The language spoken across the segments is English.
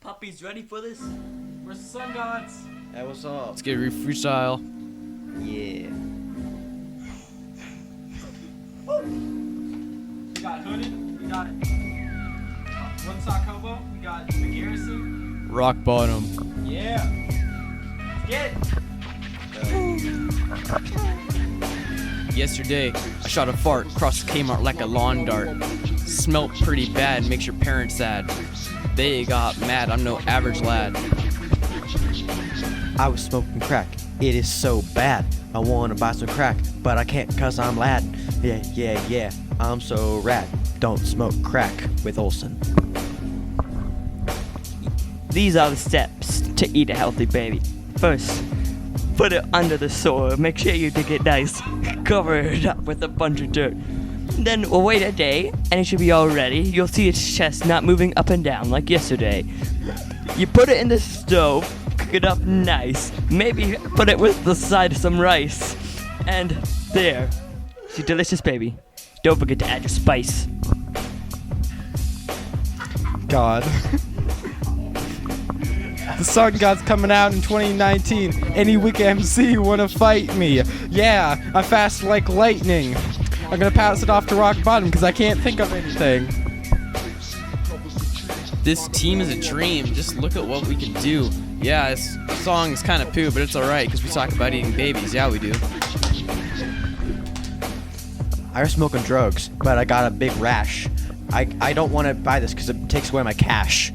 Puppies ready for this? Where's the Sun Gods? Hey, what's up? Let's get freestyle. Yeah. We got Hooded. We got one Sock Hobo. We got the Garrison. Rock bottom. Yeah. Let's get it. Yesterday, I shot a fart across the Kmart like a lawn dart. Smelt pretty bad, makes your parents sad. They got mad, I'm no average lad. I was smoking crack. It is so bad. I wanna buy some crack, but I can't cause I'm lad. Yeah. I'm so rad. Don't smoke crack with Olsen. These are the steps to eat a healthy baby. First, put it under the soil. Make sure you dig it nice. Cover it up with a bunch of dirt. Then we'll wait a day, and it should be all ready. You'll see its chest not moving up and down like yesterday. You put it in the stove, cook it up nice. Maybe put it with the side of some rice. And there, it's your delicious baby. Don't forget to add your spice. God. The Sun Gods coming out in 2019. Any weak MC wanna fight me? Yeah, I'm fast like lightning. I'm gonna pass it off to Rock Bottom because I can't think of anything. This team is a dream, just look at what we can do. Yeah, this song is kind of poo, but it's alright because we talk about eating babies. Yeah, we do. I was smoking drugs, but I got a big rash. I don't want to buy this because it takes away my cash.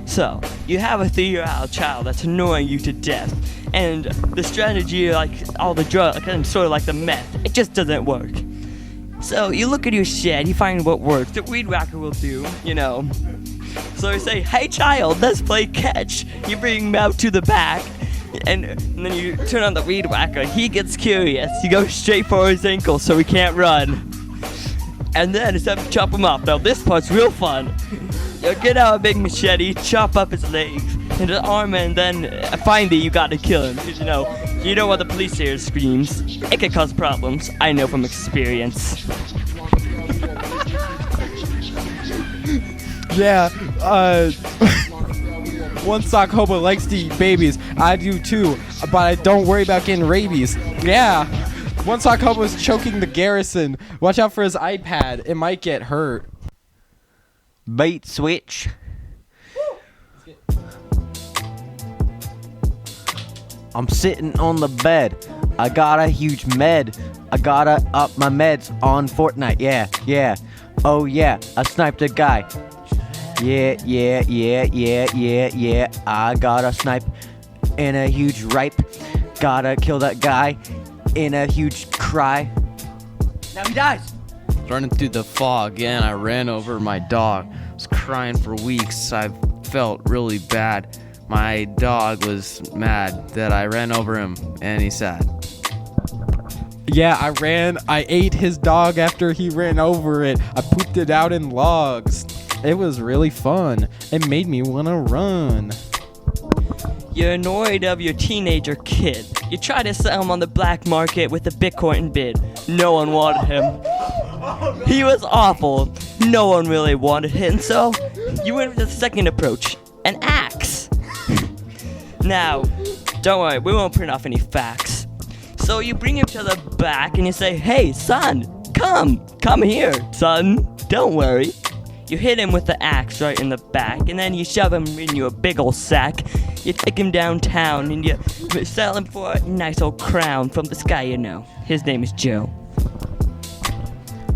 So, you have a 3-year-old child that's annoying you to death, and the strategy, like all the drugs, and sort of like the meth, it just doesn't work. So, you look at your shed, you find what works, the weed whacker will do, you know. So you say, hey child, let's play catch. You bring him out to the back, and then you turn on the weed whacker. He gets curious. You go straight for his ankle so he can't run. And then it's time to chop him off. Now this part's real fun. You get out a big machete, chop up his legs and his arm, and then finally you gotta kill him. Cause you don't want the police here screams. It can cause problems. I know from experience. Yeah, one Sock Hobo likes to eat babies. I do too, but I don't worry about getting rabies. Yeah, one Sock Hobo is choking the Garrison. Watch out for his iPad. It might get hurt. Bait switch. I'm sitting on the bed. I got a huge med. I gotta up my meds on Fortnite. Yeah. Oh yeah, I sniped a guy. Yeah. I gotta snipe in a huge ripe. Gotta kill that guy in a huge cry. Now he dies. Running through the fog, and I ran over my dog. I was crying for weeks. I felt really bad. My dog was mad that I ran over him, and he's sad. Yeah, I ate his dog after he ran over it. I pooped it out in logs. It was really fun. It made me want to run. You're annoyed of your teenager kid. You try to sell him on the black market with a Bitcoin bid. No one wanted him. He was awful. No one really wanted him, so you went with the second approach, an axe. Now, don't worry, we won't print off any facts. So you bring him to the back and you say, hey, son, come here, son, don't worry. You hit him with the axe right in the back, and then you shove him in a big old sack. You take him downtown and you sell him for a nice old crown from the sky, you know. His name is Joe.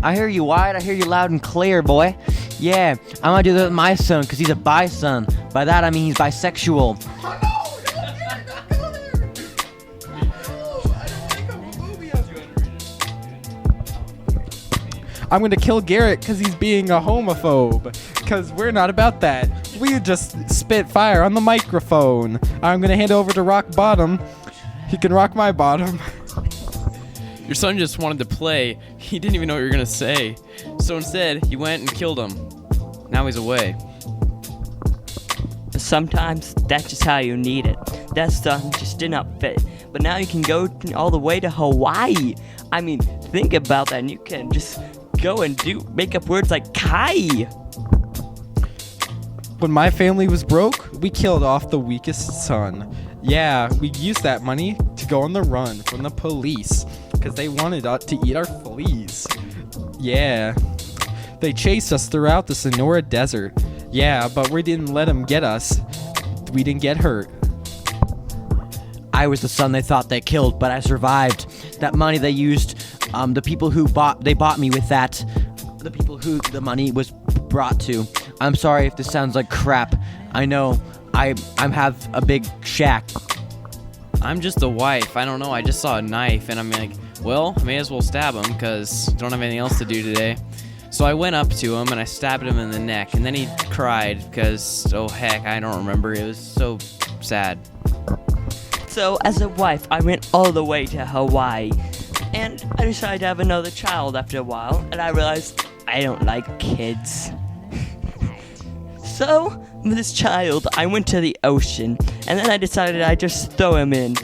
I hear you wide, I hear you loud and clear, boy. Yeah, I'm gonna do that with my son, cause he's a bi-son. By that I mean he's bisexual. I'm gonna kill Garrett cause he's being a homophobe. Cause we're not about that. We just spit fire on the microphone. I'm gonna hand over to Rock Bottom. He can rock my bottom. Your son just wanted to play. He didn't even know what you were gonna say. So instead, he went and killed him. Now he's away. Sometimes that's just how you need it. That son just did not fit. But now you can go all the way to Hawaii. I mean, think about that, and you can just go and make up words like Kai. When my family was broke, we killed off the weakest son. Yeah, we used that money to go on the run from the police because they wanted us to eat our fleas. Yeah. They chased us throughout the Sonora Desert. Yeah, but we didn't let them get us. We didn't get hurt. I was the son they thought they killed, but I survived. That money they used, the people who bought me with that, the people who the money was brought to. I'm sorry if this sounds like crap. I know. I have a big shack. I'm just the wife. I don't know. I just saw a knife and I'm like, well, I may as well stab him because I don't have anything else to do today. So I went up to him and I stabbed him in the neck, and then he cried because, oh heck, I don't remember. It was so sad. So as a wife, I went all the way to Hawaii, and I decided to have another child after a while, and I realized I don't like kids. So, with this child, I went to the ocean, and then I decided I'd just throw him in.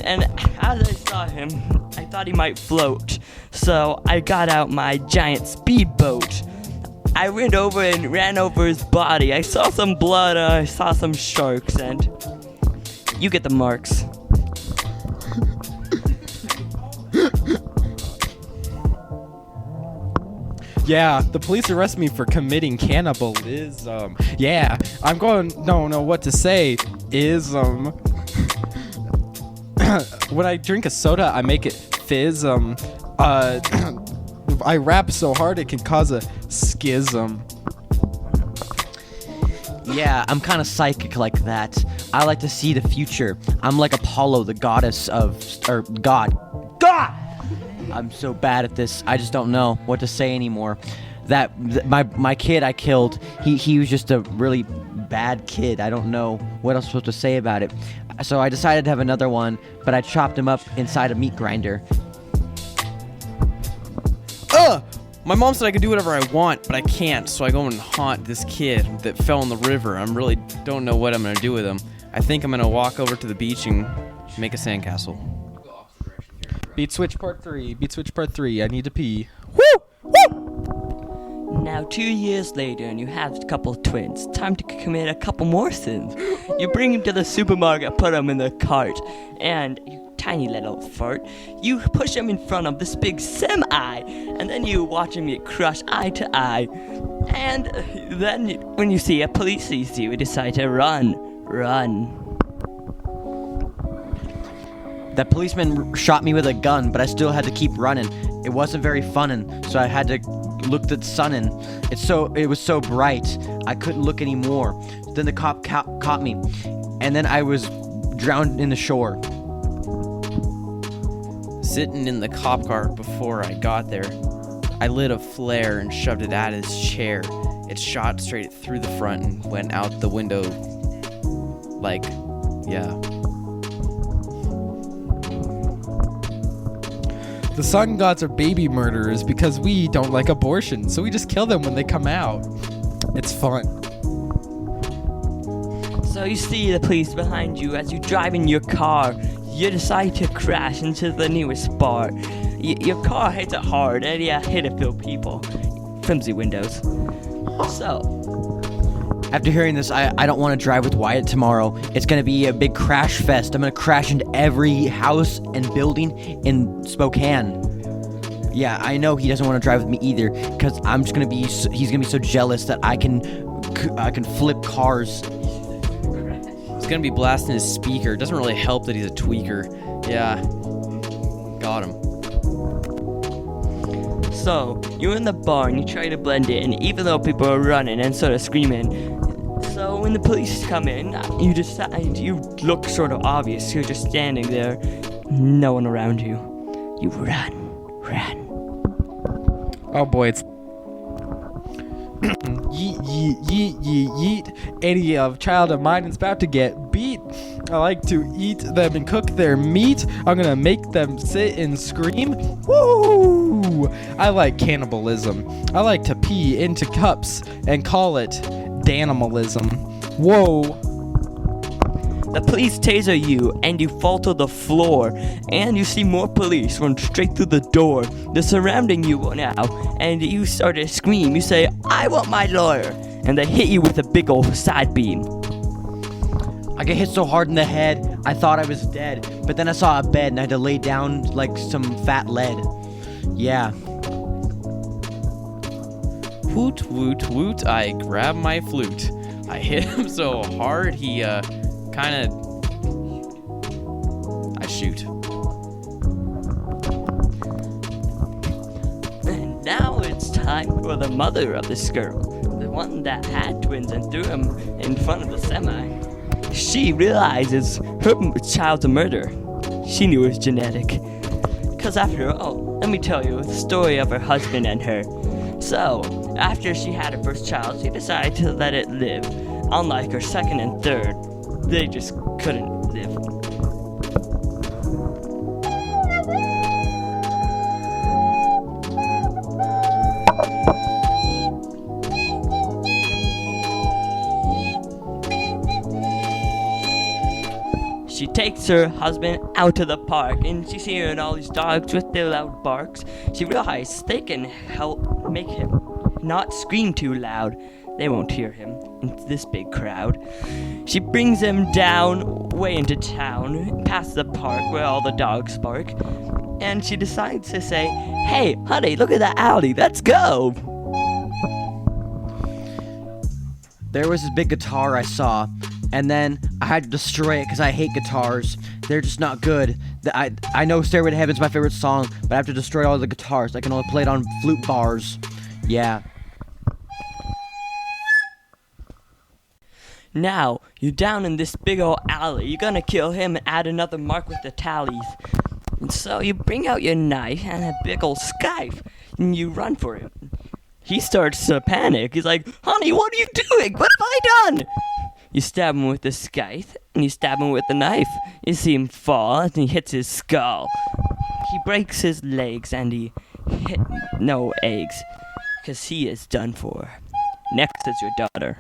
And as I saw him, I thought he might float. So I got out my giant speedboat. I went over and ran over his body. I saw some blood, I saw some sharks, and you get the marks. Yeah, the police arrest me for committing cannibalism. Yeah, I'm going, don't know what to say. When I drink a soda, I make it fizz. I rap so hard it can cause a schism. Yeah, I'm kind of psychic like that. I like to see the future. I'm like Apollo, the goddess of, or God. I'm so bad at this. I just don't know what to say anymore. My kid I killed, he was just a really bad kid. I don't know what else I'm supposed to say about it. So I decided to have another one, but I chopped him up inside a meat grinder. My mom said I could do whatever I want, but I can't, so I go and haunt this kid that fell in the river. I really don't know what I'm going to do with him. I think I'm going to walk over to the beach and make a sandcastle. Beat switch part 3. Beat switch part 3. I need to pee. Now 2 years later, and you have a couple of twins. Time to commit a couple more sins. You bring them to the supermarket, put them in the cart, and you tiny little fart, you push them in front of this big semi, and then you watch them get crushed eye to eye. And then when you see a police sees you decide to run. That policeman shot me with a gun, but I still had to keep running. It wasn't very funnin', so I had to look at the sun, and it was so bright I couldn't look anymore. Then the cop caught me, and then I was drowned in the shore. Sitting in the cop car before I got there, I lit a flare and shoved it at his chair. It shot straight through the front and went out the window. Like, yeah. The Sun Gods are baby murderers because we don't like abortion, so we just kill them when they come out. It's fun. So you see the police behind you as you drive in your car. You decide to crash into the nearest bar. Your car hits it hard, and you hit a few people. Flimsy windows. So, After hearing this, I don't want to drive with Wyatt tomorrow. It's going to be a big crash fest. I'm going to crash into every house and building in Spokane. Yeah, I know he doesn't want to drive with me either, because I'm just going to be, he's going to be so jealous that I can flip cars. He's gonna be blasting his speaker. It doesn't really help that he's a tweaker. Yeah. Got him. So, you're in the bar and you try to blend in, even though people are running and sort of screaming. So, when the police come in, you decide, you look sort of obvious. You're just standing there, no one around you. You run. Oh boy, it's yeet, yeet, yeet, yeet, yeet. Any child of mine is about to get beat. I like to eat them and cook their meat. I'm gonna make them sit and scream. Woo! I like cannibalism. I like to pee into cups and call it danimalism. Whoa. The police taser you, and you fall to the floor, and you see more police run straight through the door. They're surrounding you now, and you start to scream. You say, "I want my lawyer," and they hit you with a big ol' side beam. I get hit so hard in the head, I thought I was dead. But then I saw a bed and I had to lay down like some fat lead. Yeah. Woot, woot, woot, I grab my flute. I hit him so hard, he, I shoot. And now it's time for the mother of this girl, the one that had twins and threw them in front of the semi. She realizes her child's a murderer. She knew it was genetic. Because after all, let me tell you the story of her husband and her. So, after she had her first child, she decided to let it live. Unlike her second and third, they just couldn't live. She takes her husband out to the park, and she's hearing all these dogs with their loud barks. She realizes they can help make him not scream too loud. They won't hear him in this big crowd. She brings him down way into town, past the park where all the dogs bark, and she decides to say, "Hey, honey, look at that alley. Let's go." There was this big guitar I saw, and then I had to destroy it because I hate guitars. They're just not good. I know Stairway to Heaven's my favorite song, but I have to destroy all the guitars. I can only play it on flute bars. Yeah. Now, you're down in this big old alley. You're gonna kill him and add another mark with the tallies. And so you bring out your knife and a big old scythe, and you run for him. He starts to panic. He's like, "Honey, what are you doing? What have I done?" You stab him with the scythe, and you stab him with the knife. You see him fall, and he hits his skull. He breaks his legs, and he hit no eggs, because he is done for. Next is your daughter.